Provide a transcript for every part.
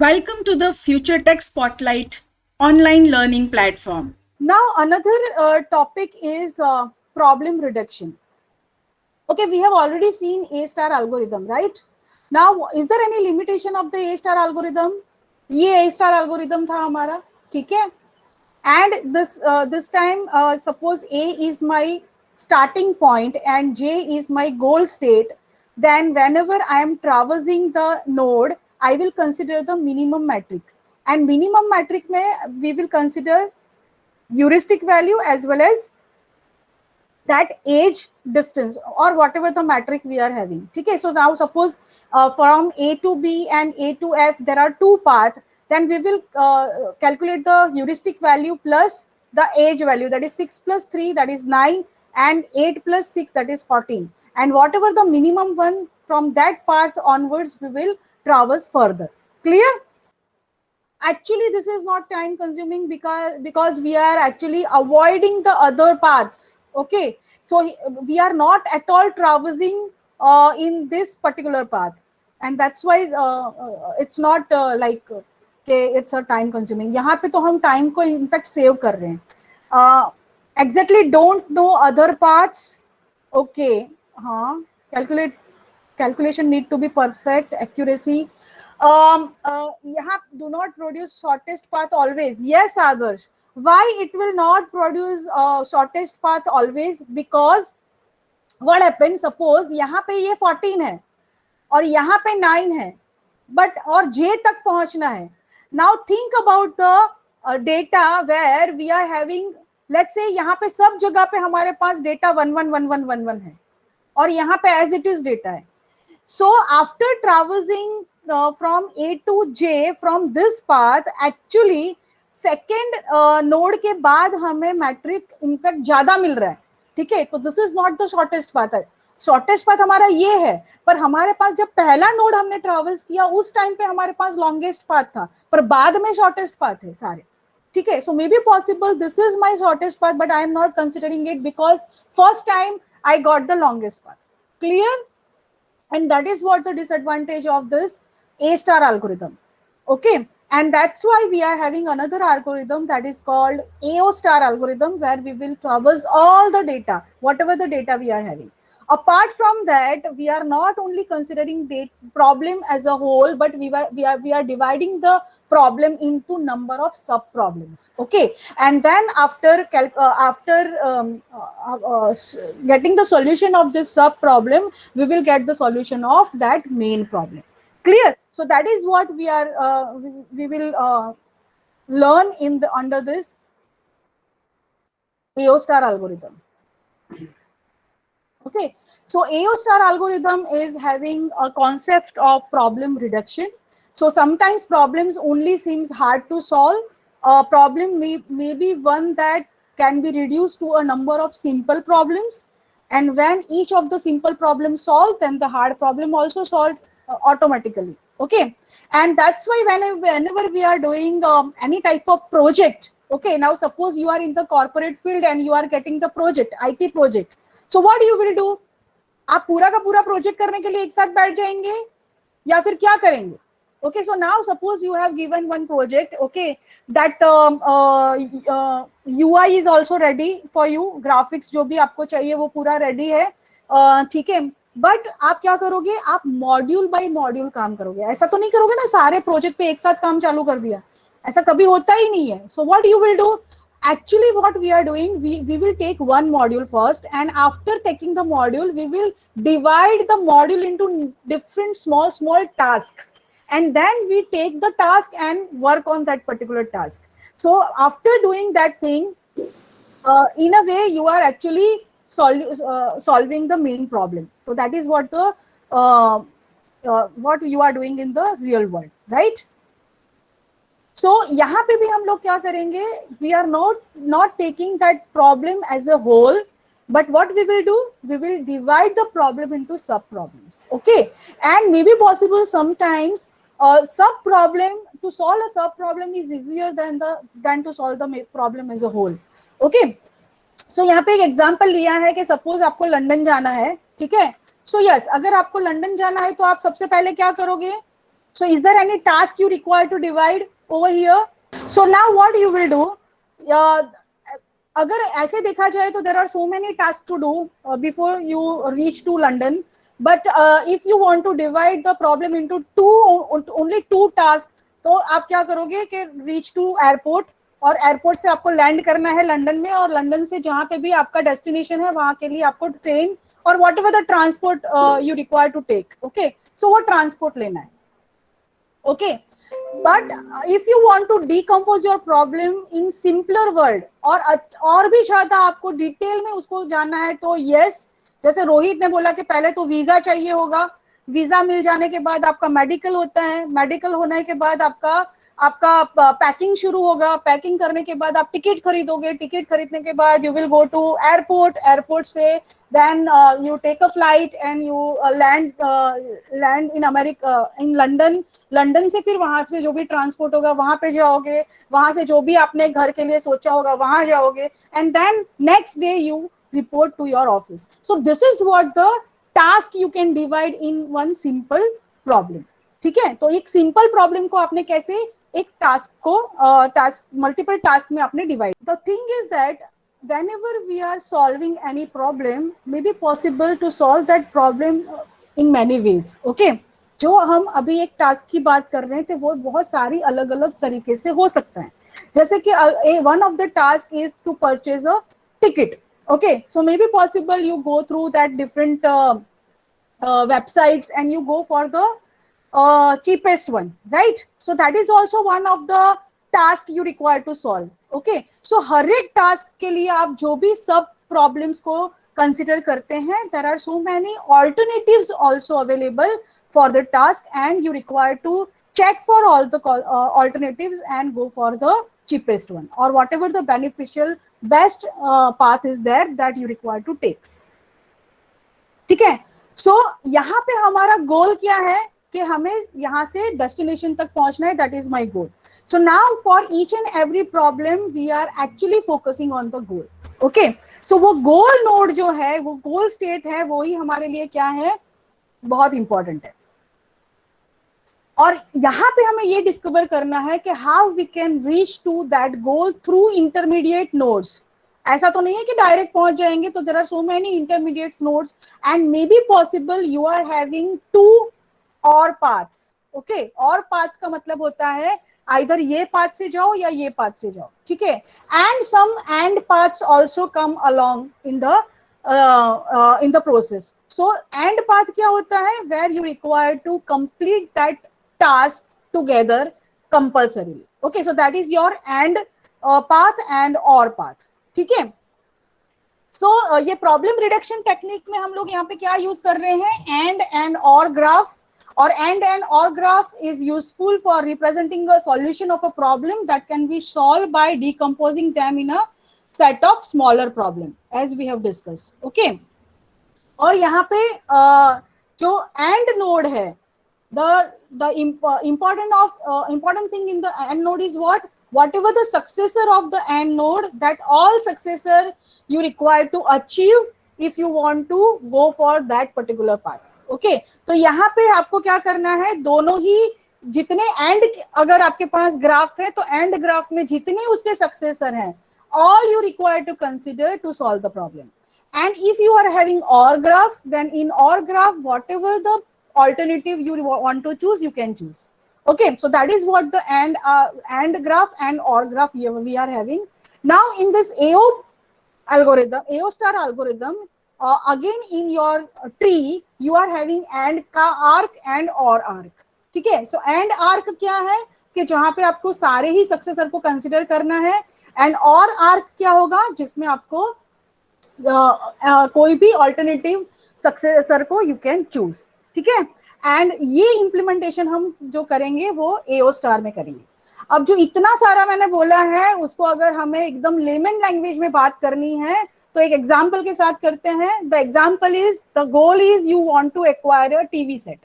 Welcome to the Future Tech Spotlight online learning platform. Now, another topic is problem reduction. Okay, we have already seen A star algorithm, right? Now, is there any limitation of the A star algorithm? ये A star algorithm था हमारा, ठीक है? And this time, suppose A is my starting point and J is my goal state. Then, whenever I am traversing the node, I will consider the minimum metric. And minimum metric में we will consider heuristic value as well as that age distance or whatever the metric we are having. Okay, so now suppose from A to B and A to F there are two paths, then we will calculate the heuristic value plus the age value, that is 6 plus 3, that is 9, and 8 plus 6, that is 14, and whatever the minimum one from that path onwards we will traverse further. Clear? Actually this is not time consuming because we are actually avoiding the other paths. Okay, so we are not at all traversing in this particular path, and that's why it's not like it's a time consuming. यहाँ पे तो हम time को in fact save कर रहे हैं. Exactly don't know other paths. Okay, हाँ, calculation need to be perfect, accuracy. यहाँ do not produce shortest path always. Yes, Adarsh. Why it will not produce shortest path always? Because what happens, suppose यहाँ पे ये 14 है और यहाँ पे 9 है, but और J तक पहुंचना है. Now think about the data where we are having, let's say यहाँ पे सब जगह पे हमारे पास data 111111 है और यहाँ पे as it is data है. So after traversing from A to J from this path, actually second node के बाद हमें मैट्रिक इनफैक्ट ज्यादा मिल रहा है. ठीक है, तो this is not the shortest path है. शॉर्टेस्ट पाथ हमारा ये है, पर हमारे पास जब पहला नोड हमने ट्रैवर्स किया उस टाइम पे हमारे पास लॉन्गेस्ट पाथ था, पर बाद में शॉर्टेस्ट पाथ है सारे. ठीक है, so maybe possible this is my shortest path, but I am not considering it because first time I got the longest path. Clear? And that is what the disadvantage of this A star algorithm. Okay, and that's why we are having another algorithm that is called AO star algorithm, where we will traverse all the data, whatever the data we are having. Apart from that, we are not only considering the problem as a whole, but we are dividing the problem into number of sub problems. Okay, and then after getting the solution of this sub problem, we will get the solution of that main problem. Clear? So that is what we are we will learn in the under this AO star algorithm. Okay, so AO star algorithm is having a concept of problem reduction. So sometimes problems only seems hard to solve. A problem may be one that can be reduced to a number of simple problems, and when each of the simple problems solved, then the hard problem also solved automatically. Okay, and that's why whenever we are doing any type of project, okay, now suppose you are in the corporate field and you are getting the project, IT project. So what you will do? आप पूरा का पूरा project करने के लिए एक साथ बैठ जाएंगे या फिर क्या करेंगे? Okay, so now suppose you have given one project, okay, that UI is also ready for you, graphics जो भी आपको चाहिए वो पूरा ready है, ठीक है, बट आप क्या करोगे? आप मॉड्यूल बाय मॉड्यूल काम करोगे. ऐसा तो नहीं करोगे ना सारे प्रोजेक्ट पे एक साथ काम चालू कर दिया, ऐसा कभी होता ही नहीं है. So what you will do? Actually what we are doing, we will take one module first, and after taking the module we will divide the module into different small tasks, and then we take the task and work on that particular task. So after doing that thing, in a way you are actually solving the main problem. So that is what the what you are doing in the real world, right? So यहाँ पे भी हम लोग क्या करेंगे? We are not taking that problem as a whole, but what we will do? We will divide the problem into sub problems. Okay, and maybe possible sometimes sub problem, to solve a sub problem is easier than to solve the problem as a whole. Okay, so यहाँ पे एक example लिया है कि suppose आपको London जाना है. ठीक है, सो यस, अगर आपको लंदन जाना है तो आप सबसे पहले क्या करोगे? So is there any task you require to divide over here? So now what you will do, अगर ऐसे देखा जाए तो there are so many tasks to do before you reach to London. But if you want to divide the problem into only two tasks, तो आप क्या करोगे कि reach to airport, और एयरपोर्ट से आपको लैंड करना है लंदन में, और लंदन से जहां पे भी आपका डेस्टिनेशन है वहां के लिए आपको ट्रेन और whatever the transport you require to take, okay, so वो ट्रांसपोर्ट लेना है, okay. But if you want to decompose your problem in simpler word, और भी ज्यादा आपको डिटेल में उसको जानना है, तो यस, जैसे रोहित ने बोला कि पहले तो वीजा चाहिए होगा, वीजा मिल जाने के बाद आपका मेडिकल होता है, मेडिकल होने के बाद आपका पैकिंग शुरू होगा, पैकिंग करने के बाद आप टिकट खरीदोगे, टिकट खरीदने के बाद you will go to airport, airport से then you take a flight and you land in America, in London. London से फिर वहां से जो भी ट्रांसपोर्ट होगा वहां पे जाओगे, वहां से जो भी आपने घर के लिए सोचा होगा वहां जाओगे, and then next day you report to your office. So this is what the task you can divide in one simple problem. ठीक है, तो एक सिंपल प्रॉब्लम को आपने कैसे एक टास्क को मल्टीपल टास्क में आपने divide. The thing is that whenever we are solving any problem, may be possible to solve that problem in many ways, okay. जो हम अभी एक टास्क की बात कर रहे थे वो बहुत सारी अलग अलग तरीके से हो सकता है, जैसे कि one of the task is to purchase a ticket, okay. So maybe possible you go through that different websites and you go for the cheapest one, right? So that is also one of the task you require to solve, okay. So हर एक task के लिए आप जो भी सब problems को consider करते हैं, there are so many alternatives also available for the task and you require to check for all the alternatives and go for the cheapest one or whatever the beneficial best path is there that you require to take. ठीक है, so यहाँ पे हमारा गोल क्या है कि हमें यहाँ से डेस्टिनेशन तक पहुंचना है, that is my goal. So now for each and every problem we are actually focusing on the goal, okay. So वो goal node जो है, वो goal state है, वो ही हमारे लिए क्या है, बहुत important है. और यहाँ पे हमें ये डिस्कवर करना है कि how we can reach to that goal through intermediate nodes. ऐसा तो नहीं है कि डायरेक्ट पहुंच जाएंगे, तो there are so many intermediate nodes and maybe possible you are having two or paths, okay. और paths का मतलब होता है आइदर ये पाथ से जाओ या ये पाथ से जाओ, ठीक है. And some and paths also come along in the process. So and path क्या होता है, where you require to complete that task together compulsorily, okay. So that is your and path and और path, ठीक है. सो ये problem reduction technique में हम लोग यहाँ पे क्या यूज कर रहे हैं, एंड और graph. Or and or graph is useful for representing a solution of a problem that can be solved by decomposing them in a set of smaller problem, as we have discussed, okay. और यहाँ पे जो and node है, the important thing in the and node is whatever the successor of the and node, that all successor you require to achieve if you want to go for that particular path, okay. तो यहाँ पे आपको क्या करना है, दोनों ही जितने and, अगर आपके पास ग्राफ है तो एंड ग्राफ में जितने उसके सक्सेसर हैं, all you require to consider to solve the problem. And if you are having OR graph, then in OR graph whatever the alternative you want to choose, you can choose, okay. So that is what the and graph and OR graph we are having. Now in this AO algorithm, AO star algorithm, again in your tree you are having and का arc and or arc, ठीक है. So and arc क्या है कि जहां पे आपको सारे ही सक्सेसर को कंसिडर करना है, एंड और आर्क क्या होगा जिसमें आपको कोई भी ऑल्टरनेटिव सक्सेसर को यू कैन चूज, ठीक है. एंड ये इम्प्लीमेंटेशन हम जो करेंगे वो एओ स्टार में करेंगे. अब जो इतना सारा मैंने बोला है उसको अगर हमें एकदम लेमन लैंग्वेज में बात करनी है तो एक एग्जाम्पल के साथ करते हैं. The example is, the goal is you want to acquire a TV set,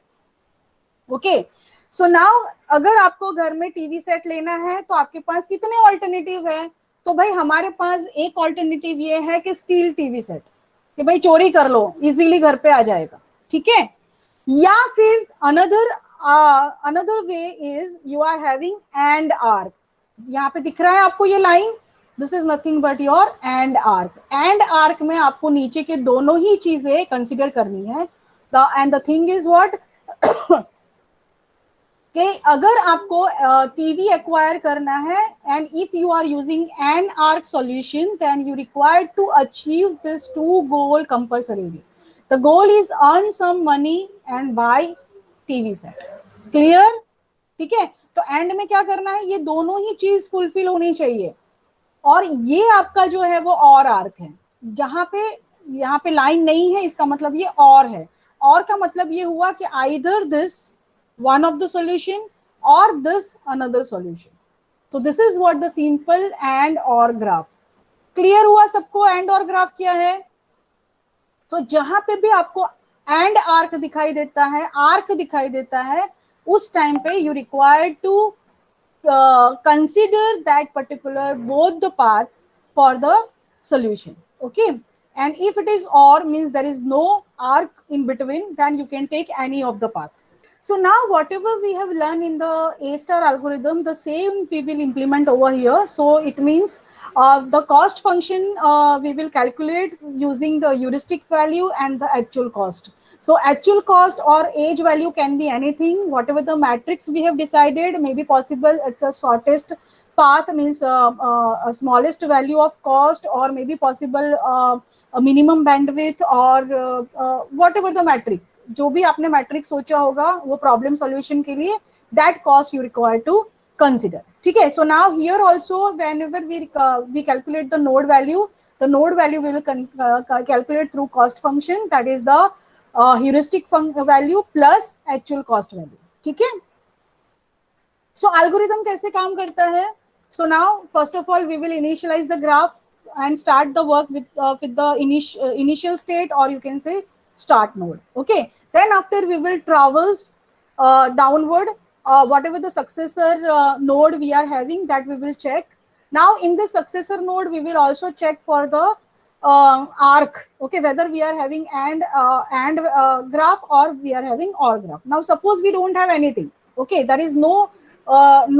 okay. So now अगर आपको घर में टीवी सेट लेना है तो आपके पास कितने ऑल्टरनेटिव है, तो भाई हमारे पास एक ऑल्टरनेटिव ये है कि स्टील टीवी सेट, कि भाई चोरी कर लो, इजीली घर पे आ जाएगा, ठीक है. या फिर another another way is you are having and arc. यहाँ पे दिख रहा है आपको ये line, this is nothing but your and arc. And arc में आपको नीचे के दोनों ही चीजें कंसिडर करनी है. And the thing is what कि अगर आपको टीवी एक्वायर करना है and if you are using an arc solution then you require to achieve this two goal compulsorily. The goal is earn some money and buy TV set. Clear? ठीक है. तो and में क्या करना है, ये दोनों ही चीज फुलफिल होनी चाहिए. और ये आपका जो है वो और आर्क है. जहां पे यहाँ पे लाइन नहीं है इसका मतलब ये और है. और का मतलब ये हुआ कि either this one of the solution or this another solution. So this is what the simple and or graph. Clear हुआ सबको and or graph क्या है? So जहां पे भी आपको and arc दिखाई देता है, arc दिखाई देता है, उस टाइम पे you required to consider that particular both the path for the solution. Okay. And if it is or means there is no arc in between, then you can take any of the path. So now whatever we have learned in the A-star algorithm, the same we will implement over here. So it means the cost function we will calculate using the heuristic value and the actual cost. So actual cost or age value can be anything. Whatever the matrix we have decided may be possible. It's a shortest path means a smallest value of cost, or maybe possible a minimum bandwidth, or whatever the matrix. जो भी आपने matric सोचा होगा वो problem solution के लिए, that cost you require to consider. ठीक है. So now here also whenever we calculate the node value we will calculate through cost function, that is the heuristic value plus actual cost value. ठीक है. So algorithm कैसे काम करता है? So now first of all we will initialise the graph and start the work with the initial state, or you can say start node. Okay. Then after we will traverse downward whatever the successor node we are having, that we will check. Now in the successor node we will also check for the arc. Okay, whether we are having and graph or we are having or graph. Now suppose we don't have anything. Okay, there is no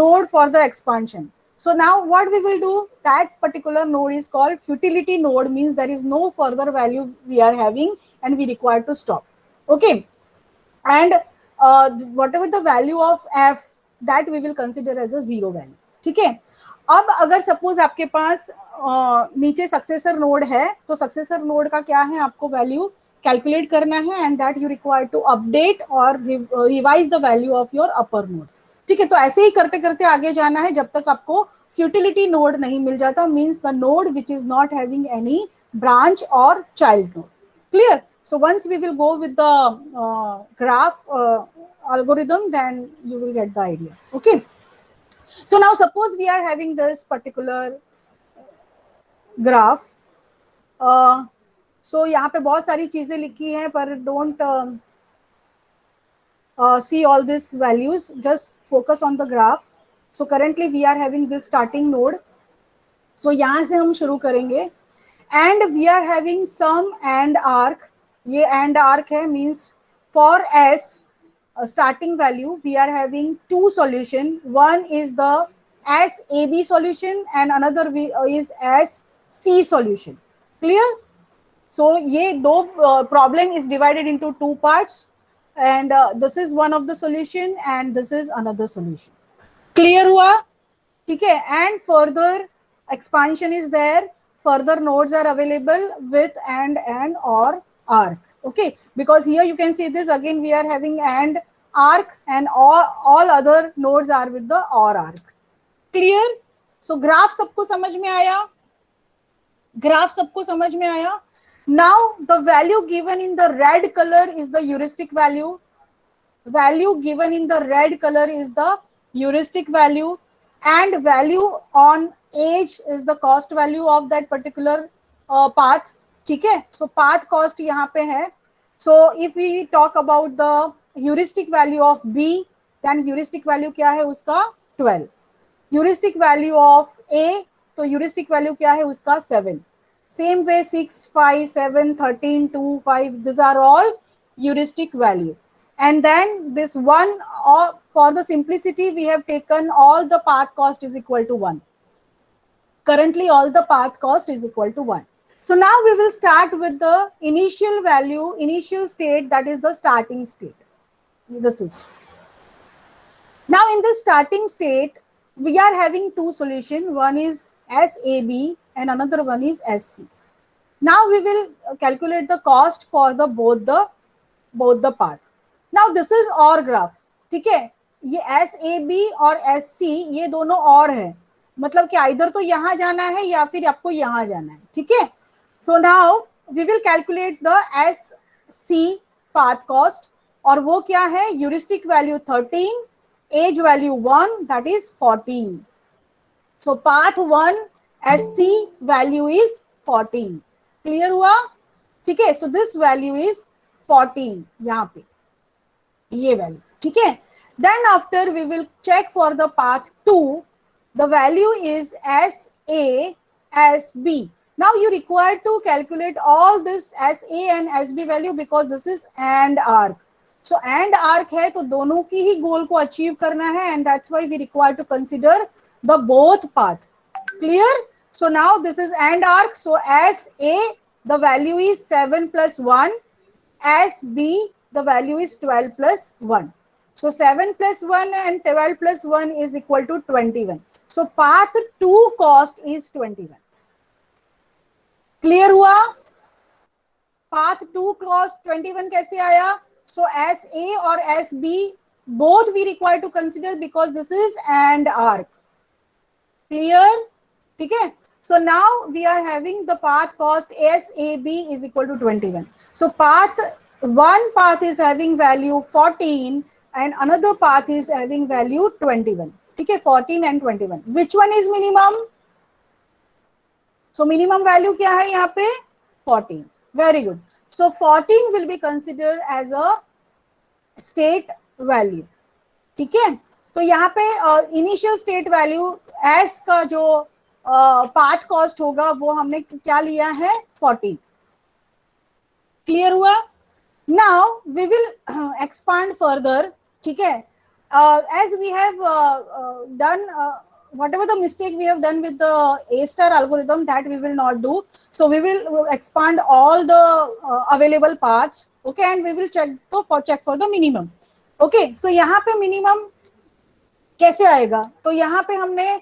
node for the expansion. So now what we will do, that particular node is called futility node, means there is no further value we are having and we require to stop. Okay. And whatever the value of f, that we will consider as a zero value. ठीक है. अब अगर suppose आपके पास नीचे successor node है, तो successor node का क्या है, आपको वैल्यू कैलकुलेट करना है and that you require to update और revise the value of your upper node. ठीक है. तो ऐसे ही करते करते आगे जाना है जब तक आपको फ्यूटिलिटी नोड नहीं मिल जाता, means the node which is not having any branch और child node. Clear? So once we will go with the graph algorithm, then you will get the idea. Okay. So now suppose we are having this particular graph. So यहाँ पे बहुत सारी चीजें लिखी हैं, पर don't see all these values. Just focus on the graph. So currently we are having this starting node. So यहाँ से हम शुरू करेंगे and we are having some and arc. ये and arc है, means for s starting value we are having two solution. One is the SAB solution and another is SC solution. Clear? So ये दो problem is divided into two parts, and this is one of the solution and this is another solution. Clear हुआ? ठीक है. And further expansion is there, further nodes are available with and or arc. Okay, because here you can see this again, we are having and arc and all other nodes are with the or arc. Clear? So graph सबको समझ में आया? Graph सबको समझ में आया? Now the value given in the red color is the heuristic value. Value given in the red color is the heuristic value, and value on age is the cost value of that particular path. ठीक है. So path cost यहाँ पे है. So if we talk about the heuristic value of B, then heuristic value क्या है उसका 12. Heuristic value of A, तो heuristic value क्या है उसका 7. Same way 6, 5, 7, 13, 2, 5, these are all heuristic value. and then this one, for the simplicity we have taken all the path cost is equal to 1. Currently all the path cost is equal to 1. So now we will start with the initial value, initial state, that is the starting state. This is. Now in the starting state, we are having two solutions. One is SAB and another one is SC. Now we will calculate the cost for the both the path. Now this is OR graph. ठीक है, ये SAB और SC ये दोनों OR है, मतलब कि इधर तो यहाँ जाना है या फिर आपको यहाँ जाना है. ठीक है, so now we will calculate the SC path cost, और वो क्या है, heuristic value 13, edge value 1, that is 14. So path 1 SC value is 14. Clear हुआ? ठीक है, सो दिस वैल्यू इज 14 यहाँ पे, ये वैल्यू. ठीक है, then after we will check for the path 2, the value is SA SB. Now you require to calculate all this SA and SB value because this is AND arc. So AND arc है तो दोनों की ही गोल को achieve करना है, and that's why we require to consider the both path. Clear? So now this is AND arc. So SA the value is 7 plus 1, SB the value is 12 plus 1. So 7 plus 1 and 12 plus 1 is equal to 21. So path 2 cost is 21. Clear हुआ? Path 2 cost 21 कैसे आया? सो SA और SB both we require to consider because this is AND arc. Clear? ठीक है, so now we are having the path cost SAB is equal to 21. So path one path is having value 14 and another path is having value 21. ठीक है, 14 and 21. Which one is minimum? So minimum value क्या है यहाँ पे? 14. Very good. So 14 will be considered as a state value. ठीक है, तो यहाँ पे initial state value S का जो path cost होगा वो हमने क्या लिया है? 14. Clear हुआ? Now we will expand further. ठीक है, as we have done whatever the mistake we have done with the A star algorithm, that we will not do. So we will expand all the available paths, okay, and we will check for the minimum. Okay, so यहाँ पे minimum कैसे आएगा? तो यहाँ पे हमने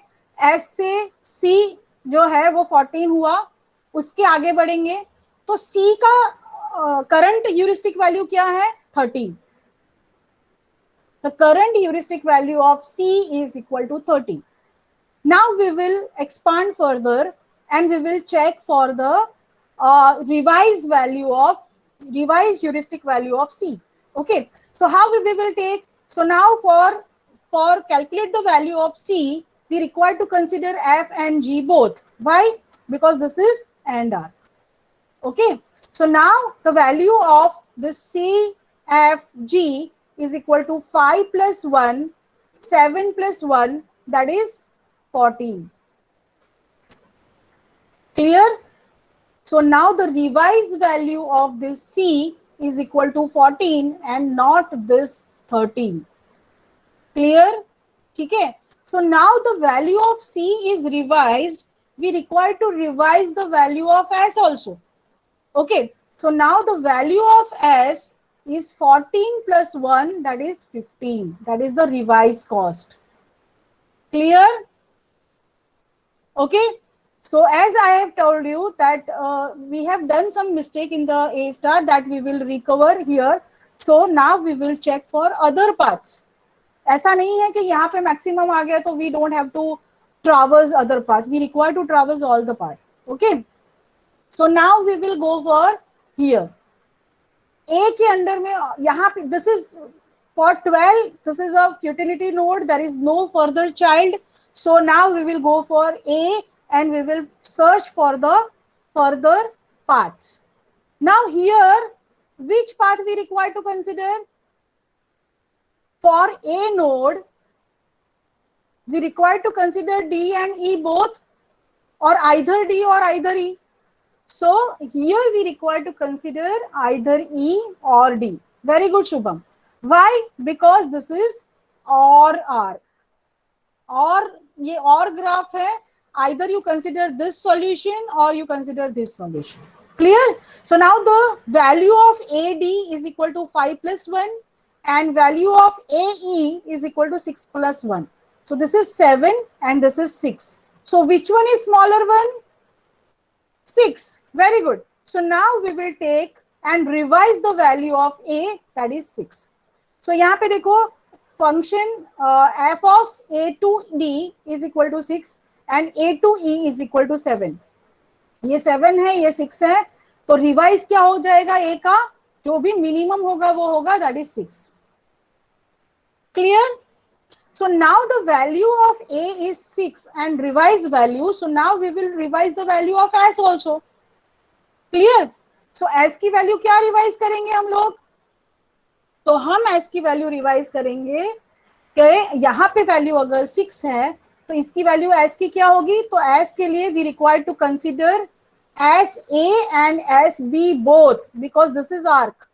S से C जो है वो 14 हुआ, उसके आगे बढ़ेंगे तो C का current heuristic value क्या है? 13. The current heuristic value of C is equal to 13. Now we will expand further and we will check for the revised heuristic value of C. Okay, so how we will take? So now for calculate the value of C, we require to consider F and G both. Why? Because this is AND R. Okay, so now the value of this C, F, G is equal to 5 plus 1, 7 plus 1, that is 14. Clear? So now the revised value of this C is equal to 14 and not this 13. Clear? Okay. So now the value of C is revised. We require to revise the value of S also. Okay. So now the value of S is 14 plus 1, that is 15. That is the revised cost. Clear? Okay, so as I have told you that we have done some mistake in the A star that we will recover here. So now we will check for other paths. ऐसा नहीं है कि यहाँ पे maximum आ गया तो we don't have to traverse other paths. We require to traverse all the paths. Okay, so now we will go for here. A के under में यहाँ पे this is for 12. This is a futility node. There is no further child. So now we will go for A and we will search for the further paths. Now here, which path we require to consider? For A node, we require to consider D and E both, or either D or either E. So here we require to consider either E or D. Very good, Shubham. Why? Because this is or arc, और ये और graph है, either you consider this solution or you consider this solution. Clear? So now the value of AD is equal to 5 plus 1 and value of AE is equal to 6 plus 1. So this is 7 and this is 6. So which one is smaller one? 6. Very good. So now we will take and revise the value of A, that is 6. So यहाँ पे देखो function f of a to d is equal to 6 and a to e is equal to 7. ये 7 है, ये 6 है, तो revise क्या हो जाएगा? a का जो भी मिनिमम होगा वो होगा, that is 6. Clear? So now the value of a is 6 and revised value, so now we will revise the value of s also. Clear? So s की वैल्यू क्या रिवाइज करेंगे हम लोग? तो हम s की वैल्यू रिवाइज करेंगे कि यहाँ पे वैल्यू अगर 6 है तो इसकी वैल्यू s की क्या होगी? तो s के लिए we require to consider S A and S B both, because this is arc.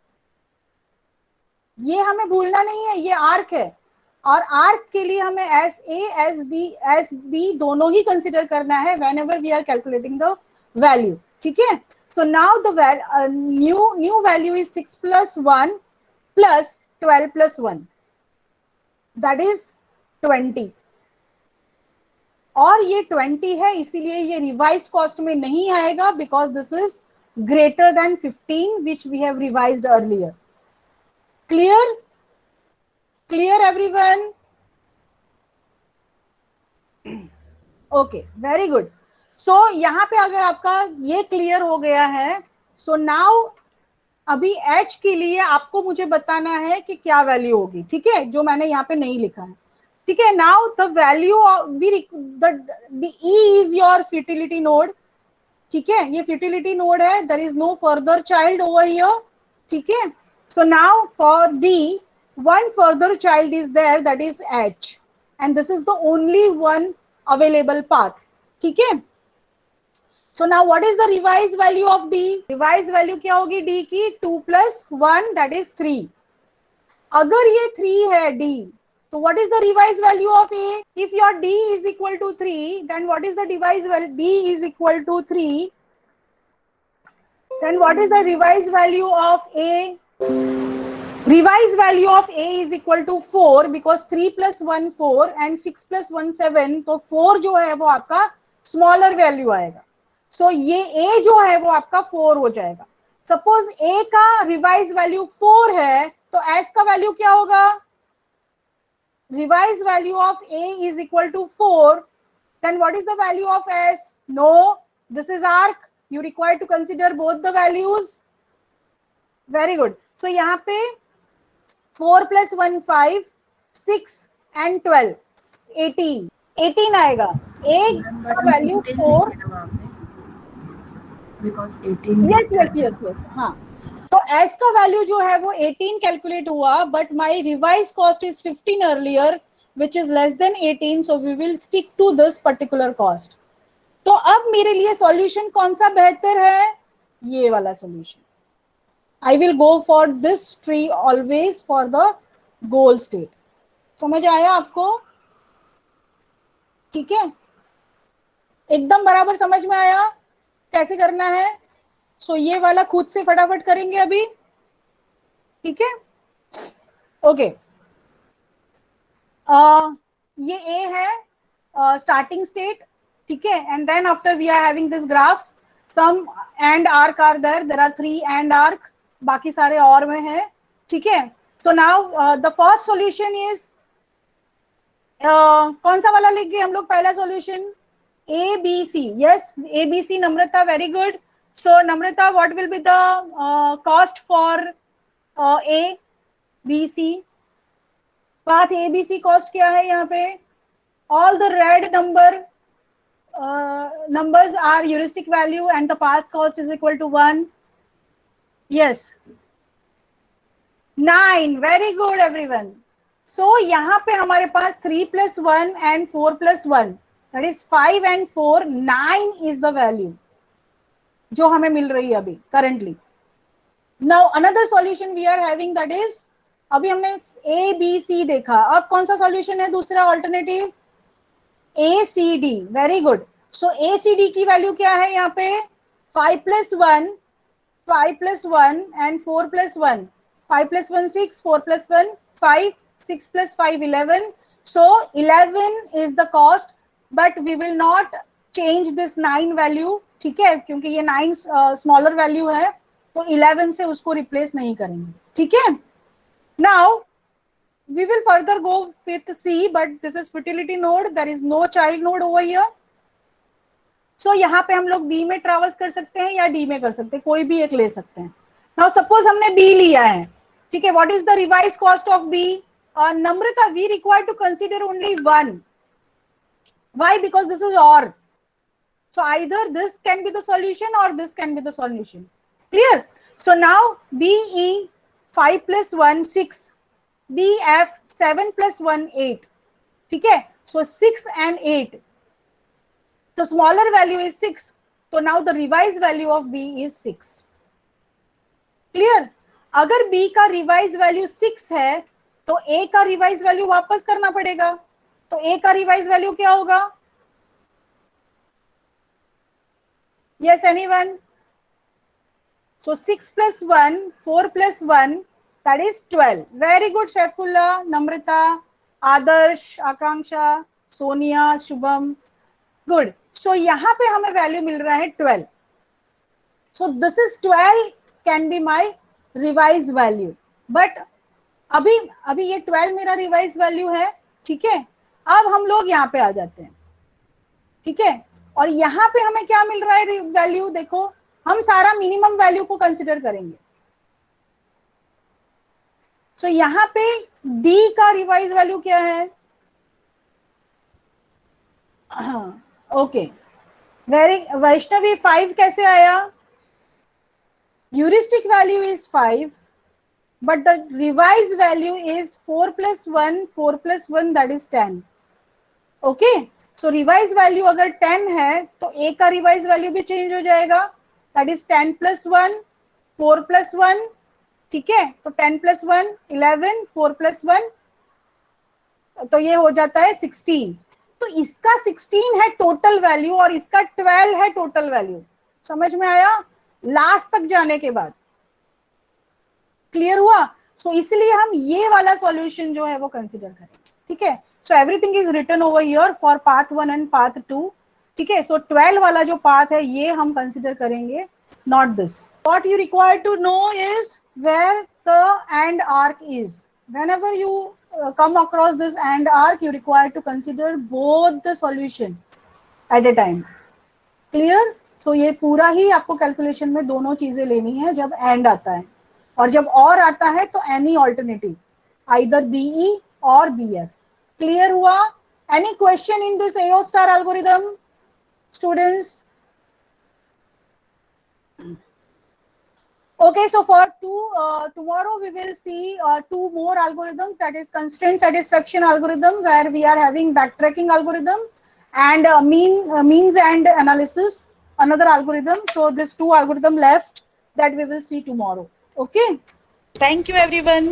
ये हमें भूलना नहीं है, ये आर्क है, और आर्क के लिए हमें S A S D S B दोनों ही कंसिडर करना है whenever we are calculating the value. ठीक है? So now the new value is 6 plus 1 plus 12 plus 1, that is 20. और ये 20 है, इसीलिए ये रिवाइज कॉस्ट में नहीं आएगा, because this is greater than 15 which we have revised earlier. Clear? Clear everyone? Okay, very good. So यहाँ पे अगर आपका ये क्लियर हो गया है, सो नाउ अभी h के लिए आपको मुझे बताना है कि क्या वैल्यू होगी. ठीक है? जो मैंने यहाँ पे नहीं लिखा है. ठीक है? Now the value the E is your fertility node. ठीक है? ये फर्टिलिटी नोड है, there is no further child over here. ठीक है? So now for D one further child is there, that is h, and this is the only one available path. ठीक है? So now what is the revised value of D? Revised value क्या होगी D की? 2 plus 1, that is 3. अगर ये 3 है D, तो what is the revised value of A? If your D is equal to 3, then what is the revised value? D is equal to 3. Then what is the revised value of A? Revised value of A is equal to 4, because 3 plus 1 4 and 6 plus 1 7. तो 4 जो है वो आपका smaller value आएगा. सो ये A जो है वो आपका 4 हो जाएगा. सपोज A का रिवाइज वैल्यू 4 है, तो S का वैल्यू क्या होगा? Revise value of A is equal to 4. Then what is the value of S? No, this is arc. You require to consider both the values. Very good. So यहाँ पे 4 plus 1 5, 6 and 12 18. 18 आएगा. A का value 4. Because 18. yes. हाँ, तो S का value जो है वो 18 कैलकुलेट हुआ, but my revise cost is 15 earlier which is less than 18, so we will stick to this particular cost. तो अब मेरे लिए सॉल्यूशन कौन सा बेहतर है? ये वाला solution. I will go for this tree always for the goal state. समझ आया आपको? ठीक है? एकदम बराबर समझ में आया कैसे करना है? सो ये वाला खुद से फटाफट करेंगे अभी. ठीक है? ओके. ये A है स्टार्टिंग स्टेट. ठीक है? And then after we are having this graph, some and arc are there are 3 and arc, बाकी सारे और में है. ठीक है? So now the first solution is कौन सा वाला लिख गए हम लोग? पहला solution A B C. Yes, A B C. Namrata, very good. So Namrata, what will be the cost for A B C? Path A B C cost क्या है यहाँ पे? All the red numbers are heuristic value and the path cost is equal to 1. Yes. 9. Very good everyone. So यहाँ पे हमारे पास 3 plus 1 and 4 plus 1. That is 5 and 4. 9 is the value जो हमें मिल रही है अभी currently. Now another solution we are having, that is अभी हमने ए बी सी देखा, अब कौन सा सॉल्यूशन है दूसरा ऑल्टरनेटिव? ए सी डी, वेरी गुड। सो ए सी डी की वैल्यू क्या है यहाँ पे? 5+1, 5+1 and 4+1, 5+1 6, 4+1 5, 6+5 11. So 11 is the cost, but we will not change this 9 value, ठीक है, क्योंकि ये 9 स्मॉलर वैल्यू है, तो 11 से उसको रिप्लेस नहीं करेंगे, ठीक है। Now we will further go with C, but this is fertility node, there is no child node over here. So यहाँ पे हम लोग B में ट्रैवर्स कर सकते हैं या D में कर सकते हैं, कोई भी एक ले सकते हैं। Now suppose हमने B लिया है, ठीक है, what is the revised cost of B? Namrata, we require to consider only one. Why? Because this is OR. So either this can be the solution or this can be the solution. Clear? So now BE 5+1 6, BF 7+1 8. ठीक है, so 6 and 8. The smaller value is 6. So now the revised value of B is 6. Clear? अगर B का revised value 6 है, तो A का revised value वापस करना पड़ेगा। तो A का revised value क्या होगा? Yes, anyone? So 6+1, 4+1, that is 12. Very good, Shaifullah, Namrata, Adarsh, Akanksha, Sonia, Shubham. Good. So यहाँ पे हमें वैल्यू मिल रहा है 12. So this is 12 can be my revised value. But अभी ये 12 मेरा revised value है, ठीक है। अब हम लोग यहाँ पे आ जाते हैं, ठीक है, और यहाँ पे हमें क्या मिल रहा है वैल्यू? देखो, हम सारा मिनिमम वैल्यू को कंसिडर करेंगे। सो यहाँ पे D का रिवाइज वैल्यू क्या है? ओके, वेरी वैष्णवी 5 कैसे आया? Heuristic value is 5, but the revise value is 4+1, 4+1 that is 10. Okay, so revise value अगर 10 है तो A का रिवाइज वैल्यू भी चेंज हो जाएगा, दैट इज 10+1, 4+1, ठीक है। तो 10+1 11, 4+1, तो ये हो जाता है 16. तो इसका 16 है टोटल वैल्यू और इसका 12 है टोटल वैल्यू। समझ में आया? लास्ट तक जाने के बाद क्लियर हुआ? सो इसलिए हम ये वाला सॉल्यूशन जो है वो कंसिडर करेंगे, ठीक है। So everything is written over here for path 1 and path 2, ठीक है। सो 12 वाला जो पाथ है ये हम कंसिडर करेंगे, not this. What you require to know is where the and arc is. whenever you come across this and arc, you require to consider both the solution at a time. Clear? So ये पूरा ही आपको calculation में दोनों चीजें लेनी है जब and आता है, और जब और आता है तो एनी ऑल्टरनेटिव, आइदर BE और BF. क्लियर हुआ? Any question in this AO star algorithm students? Okay, so for tomorrow we will see 2 more algorithms, that is constraint satisfaction algorithm, where we are having backtracking algorithm, and means and analysis, another algorithm. So this 2 algorithm left that we will see tomorrow. Okay, thank you everyone.